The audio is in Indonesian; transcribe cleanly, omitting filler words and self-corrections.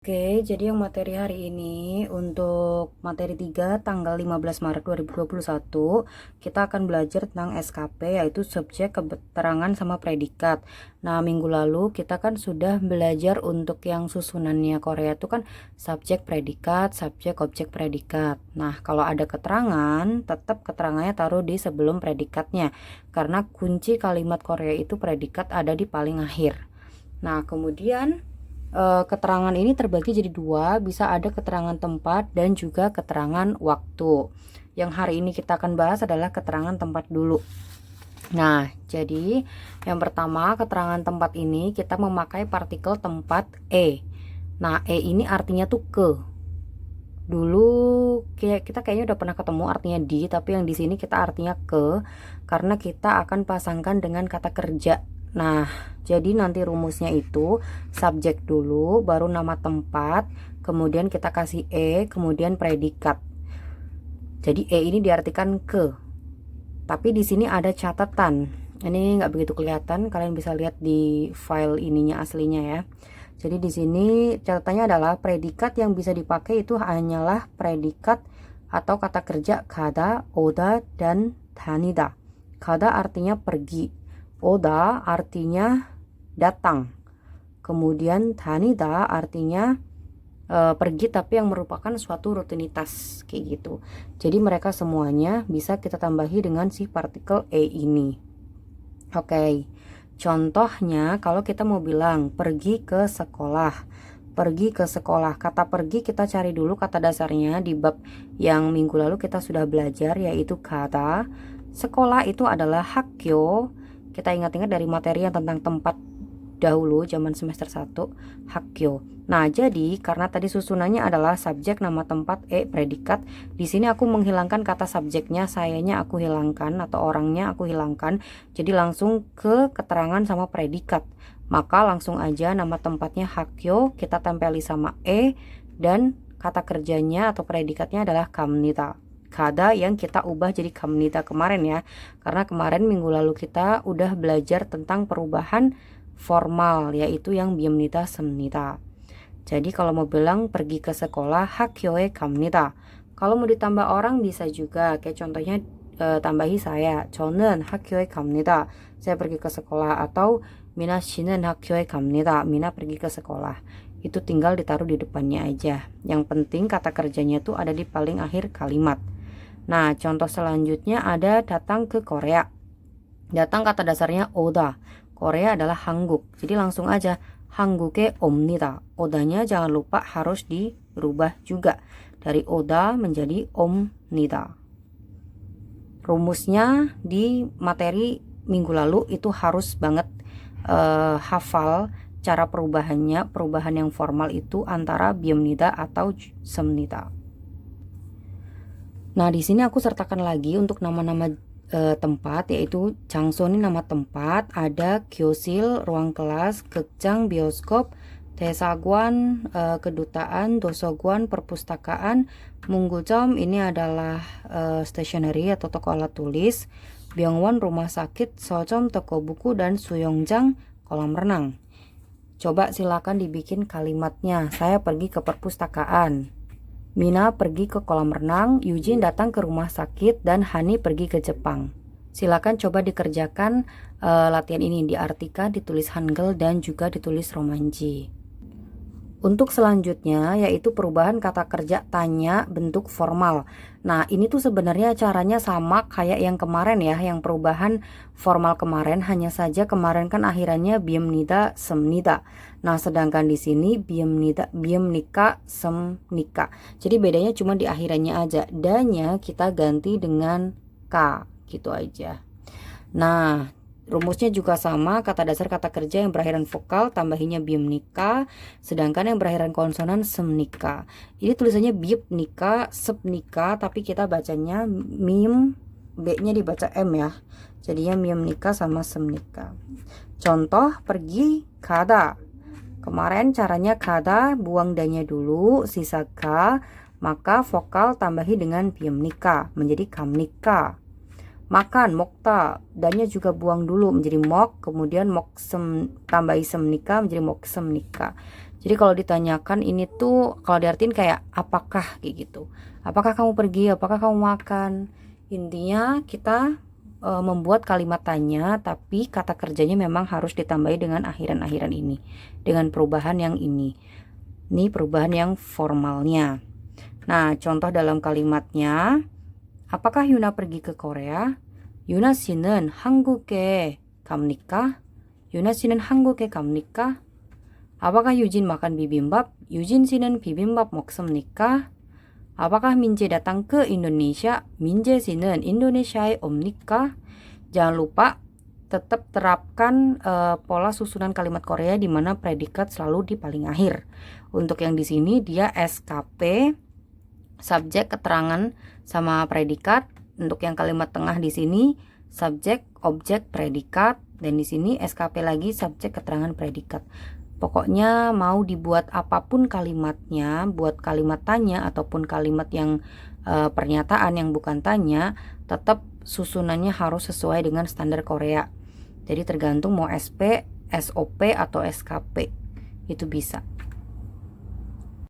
Oke, jadi yang materi hari ini untuk materi 3 tanggal 15 Maret 2021 kita akan belajar tentang SKP yaitu subjek, keterangan sama predikat. Nah, minggu lalu kita kan sudah belajar untuk yang susunannya Korea itu kan subjek, predikat, subjek, objek, predikat. Nah, kalau ada keterangan, tetap keterangannya taruh di sebelum predikatnya karena kunci kalimat Korea itu predikat ada di paling akhir. Nah, kemudian keterangan ini terbagi jadi dua, bisa ada keterangan tempat dan juga keterangan waktu. Yang hari ini kita akan bahas adalah keterangan tempat dulu. Nah, jadi yang pertama keterangan tempat ini kita memakai partikel tempat e. Nah, e ini artinya tuh ke. Dulu kita kayaknya udah pernah ketemu artinya di, tapi yang di sini kita artinya ke karena kita akan pasangkan dengan kata kerja. Nah, jadi nanti rumusnya itu subjek dulu, baru nama tempat, kemudian kita kasih e, kemudian predikat. Jadi e ini diartikan ke. Tapi di sini ada catatan. Ini nggak begitu kelihatan, kalian bisa lihat di file ininya aslinya ya. Jadi di sini catatannya adalah predikat yang bisa dipakai itu hanyalah predikat atau kata kerja kada, oda, dan danida. Kada artinya pergi. Oda artinya datang. Kemudian danida artinya pergi tapi yang merupakan suatu rutinitas kayak gitu. Jadi mereka semuanya bisa kita tambahi dengan si partikel e ini. Oke. Contohnya kalau kita mau bilang pergi ke sekolah. Pergi ke sekolah. Kata pergi kita cari dulu kata dasarnya di bab yang minggu lalu kita sudah belajar yaitu kata. Sekolah itu adalah hakyo. Kita ingat-ingat dari materi yang tentang tempat dahulu zaman semester 1 hakyo. Nah, jadi karena tadi susunannya adalah subjek, nama tempat, e, predikat. Di sini aku menghilangkan kata subjeknya, sayanya aku hilangkan atau orangnya aku hilangkan. Jadi langsung ke keterangan sama predikat. Maka langsung aja nama tempatnya hakyo kita tempeli sama e dan kata kerjanya atau predikatnya adalah kamnita. Kada yang kita ubah jadi kamnita kemarin ya. Karena kemarin minggu lalu kita udah belajar tentang perubahan formal yaitu yang biemnita semnita. Jadi kalau mau bilang pergi ke sekolah hakyoe kamnita. Kalau mau ditambah orang bisa juga kayak contohnya tambahi saya. 저는 학교에 갑니다. Saya pergi ke sekolah atau 미나 씨는 학교에 갑니다. Mina pergi ke sekolah. Itu tinggal ditaruh di depannya aja. Yang penting kata kerjanya tuh ada di paling akhir kalimat. Nah, contoh selanjutnya ada datang ke Korea. Datang kata dasarnya oda. Korea adalah Hanguk. Jadi langsung aja Hanguk에 옵니다. Odanya jangan lupa harus dirubah juga dari oda menjadi 옵니다. Rumusnya di materi minggu lalu itu harus banget hafal cara perubahannya. Perubahan yang formal itu antara biemnida atau semnida. Nah, di sini aku sertakan lagi untuk nama-nama tempat yaitu 장소 ini nama tempat, ada 교실 ruang kelas, 극장 bioskop, 대사관 kedutaan, 도서관 perpustakaan, 문구점 ini adalah stationery atau toko alat tulis, 병원 rumah sakit, 서점 toko buku, dan 수영장 kolam renang. Coba silakan dibikin kalimatnya. Saya pergi ke perpustakaan. Mina pergi ke kolam renang, Eugene datang ke rumah sakit, dan Hani pergi ke Jepang. Silakan coba dikerjakan latihan ini, diartikan, ditulis Hangul, dan juga ditulis romanji. Untuk selanjutnya yaitu perubahan kata kerja tanya bentuk formal. Nah, ini tuh sebenarnya caranya sama kayak yang kemarin ya, yang perubahan formal kemarin, hanya saja kemarin kan akhirannya biemnida semnida. Nah, sedangkan di sini biemnika semnika. Jadi bedanya cuma di akhirannya aja. Dan-nya kita ganti dengan k gitu aja. Nah, rumusnya juga sama, kata dasar kata kerja yang berakhiran vokal tambahinya biemnika, sedangkan yang berakhiran konsonan semnika. Ini tulisannya biepnika, sepnika, tapi kita bacanya mim, b-nya dibaca m ya. Jadinya miemnika sama semnika. Contoh pergi kada. Kemarin caranya kada, buang danya dulu, sisa ka, maka vokal tambahi dengan biemnika menjadi kamnika. Makan mokta, dannya juga buang dulu menjadi mok, kemudian tambahi semnika menjadi mok semnika. Jadi kalau ditanyakan ini tuh kalau diartiin kayak apakah kayak gitu. Apakah kamu pergi? Apakah kamu makan? Intinya kita membuat kalimat tanya tapi kata kerjanya memang harus ditambahi dengan akhiran-akhiran ini. Dengan perubahan yang ini. Ini perubahan yang formalnya. Nah, contoh dalam kalimatnya, apakah Yuna pergi ke Korea? Yuna 씨는 한국에 갑니까? Yuna 씨는 한국에 갑니까? Apakah Yujin makan bibimbap? Yujin 씨는 bibimbap 먹습니까? Apakah Minje datang ke Indonesia? Minje 씨는 Indonesia에 옵니까? Jangan lupa tetap terapkan pola susunan kalimat Korea di mana predikat selalu di paling akhir. Untuk yang di sini dia SKP, subjek, keterangan sama predikat. Untuk yang kalimat tengah di sini subjek, objek, predikat, dan di sini SKP lagi subjek, keterangan, predikat. Pokoknya mau dibuat apapun kalimatnya, buat kalimat tanya ataupun kalimat yang pernyataan yang bukan tanya, tetap susunannya harus sesuai dengan standar Korea. Jadi tergantung mau SP, SOP atau SKP. Itu bisa.